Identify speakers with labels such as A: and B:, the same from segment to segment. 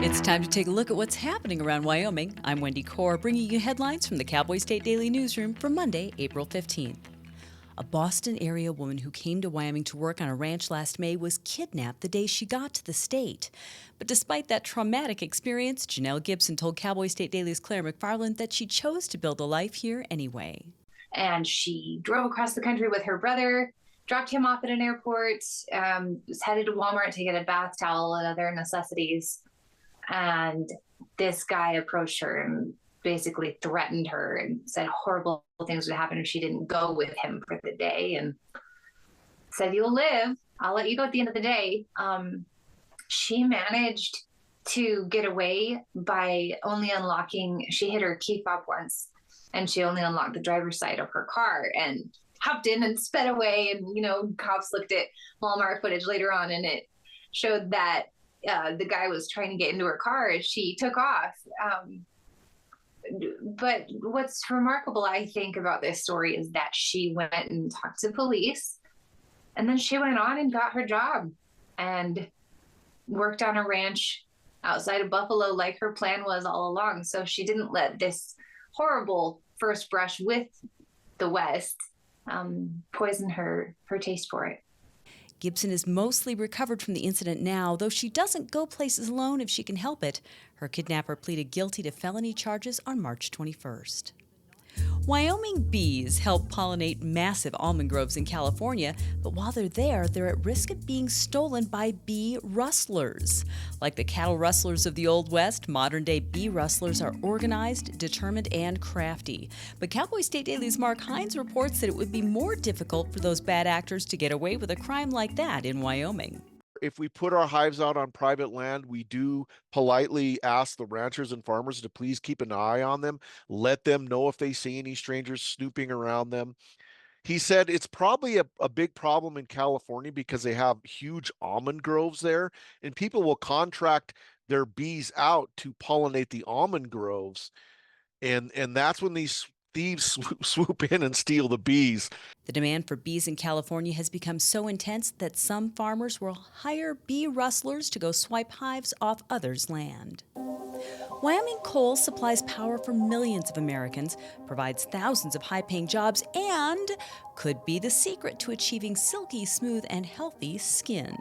A: It's time to take a look at what's happening around Wyoming. I'm Wendy Corr, bringing you headlines from the Cowboy State Daily newsroom for Monday, April 15th. A Boston area woman who came to Wyoming to work on a ranch last May was kidnapped the day she got to the state. But despite that traumatic experience, Janelle Gibson told Cowboy State Daily's Claire McFarland that she chose to build a life here anyway.
B: And she drove across the country with her brother, dropped him off at an airport, was headed to Walmart to get a bath towel and other necessities. And this guy approached her and basically threatened her and said horrible things would happen if she didn't go with him for the day, and said, "You'll live. I'll let you go at the end of the day." She managed to get away by only unlocking, she hit her key fob once, and she only unlocked the driver's side of her car and hopped in and sped away. And, cops looked at Walmart footage later on, and it showed that the guy was trying to get into her car as she took off. But what's remarkable, I think, about this story is that she went and talked to police, and then she went on and got her job and worked on a ranch outside of Buffalo like her plan was all along. So she didn't let this horrible first brush with the West poison her taste for it.
A: Gibson is mostly recovered from the incident now, though she doesn't go places alone if she can help it. Her kidnapper pleaded guilty to felony charges on March 21st. Wyoming bees help pollinate massive almond groves in California, but while they're there, they're at risk of being stolen by bee rustlers. Like the cattle rustlers of the Old West, modern-day bee rustlers are organized, determined, and crafty. But Cowboy State Daily's Mark Hines reports that it would be more difficult for those bad actors to get away with a crime like that in Wyoming.
C: If we put our hives out on private land, we do politely ask the ranchers and farmers to please keep an eye on them, let them know if they see any strangers snooping around them. He said it's probably a big problem in California because they have huge almond groves there, and people will contract their bees out to pollinate the almond groves. And that's when these thieves swoop in and steal the bees.
A: The demand for bees in California has become so intense that some farmers will hire bee rustlers to go swipe hives off others' land. Wyoming coal supplies power for millions of Americans, provides thousands of high-paying jobs, and could be the secret to achieving silky, smooth, and healthy skin.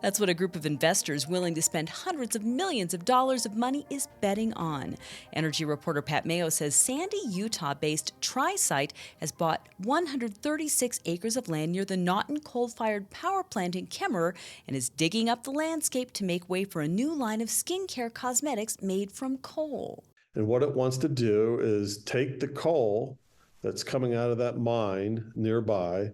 A: That's what a group of investors willing to spend hundreds of millions of dollars of money is betting on. Energy reporter Pat Mayo says Sandy, Utah-based Tri-Site has bought 136 acres of land near the Naughton coal-fired power plant in Kemmerer and is digging up the landscape to make way for a new line of skincare cosmetics made from coal.
D: And what it wants to do is take the coal that's coming out of that mine nearby,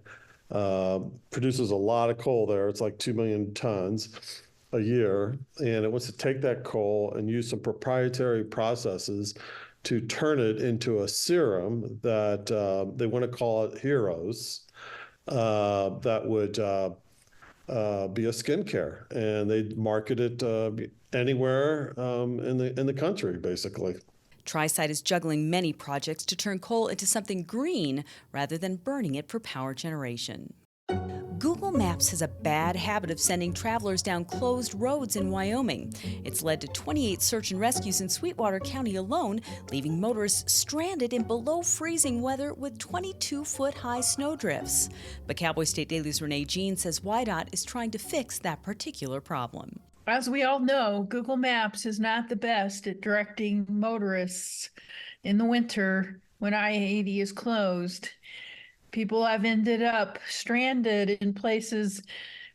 D: produces a lot of coal there. It's like 2 million tons a year. And it wants to take that coal and use some proprietary processes to turn it into a serum that they want to call it Heroes, that would be a skincare, and they market it anywhere in the country, basically.
A: Tri-Site is juggling many projects to turn coal into something green rather than burning it for power generation. Google Maps has a bad habit of sending travelers down closed roads in Wyoming. It's led to 28 search and rescues in Sweetwater County alone, leaving motorists stranded in below-freezing weather with 22-foot-high snowdrifts. But Cowboy State Daily's Renee Jean says WYDOT is trying to fix that particular problem.
E: As we all know, Google Maps is not the best at directing motorists in the winter when I-80 is closed. People have ended up stranded in places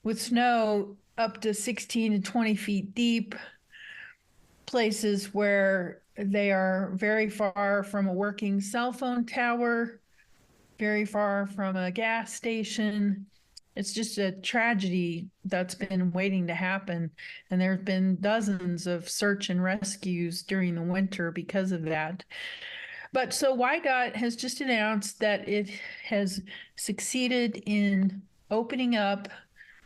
E: with snow up to 16 to 20 feet deep, places where they are very far from a working cell phone tower, very far from a gas station. It's just a tragedy that's been waiting to happen. And there have been dozens of search and rescues during the winter because of that. But so WYDOT has just announced that it has succeeded in opening up,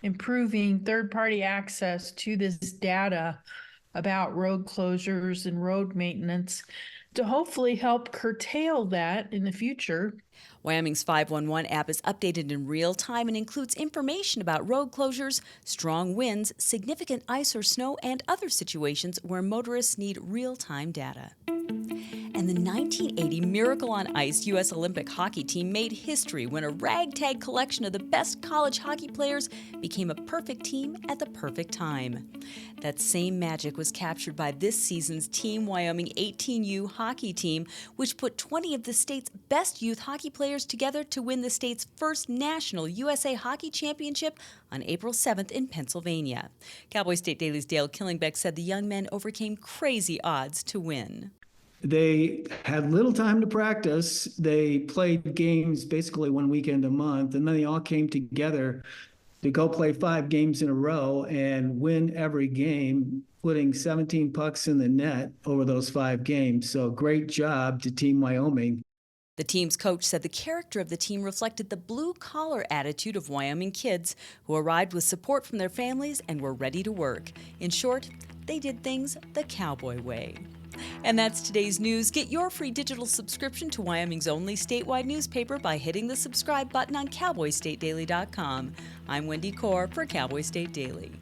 E: improving third-party access to this data about road closures and road maintenance to hopefully help curtail that in the future.
A: Wyoming's 511 app is updated in real time and includes information about road closures, strong winds, significant ice or snow, and other situations where motorists need real-time data. And the 1980 Miracle on Ice U.S. Olympic hockey team made history when a ragtag collection of the best college hockey players became a perfect team at the perfect time. That same magic was captured by this season's Team Wyoming 18U hockey team, which put 20 of the state's best youth hockey players together to win the state's first national USA Hockey Championship on April 7th in Pennsylvania. Cowboy State Daily's Dale Killingbeck said the young men overcame crazy odds to win.
F: They had little time to practice. They played games basically one weekend a month, and then they all came together to go play 5 games in a row and win every game, putting 17 pucks in the net over those 5 games. So great job to Team Wyoming.
A: The team's coach said the character of the team reflected the blue-collar attitude of Wyoming kids who arrived with support from their families and were ready to work. In short, they did things the cowboy way. And that's today's news. Get your free digital subscription to Wyoming's only statewide newspaper by hitting the subscribe button on cowboystatedaily.com. I'm Wendy Corr for Cowboy State Daily.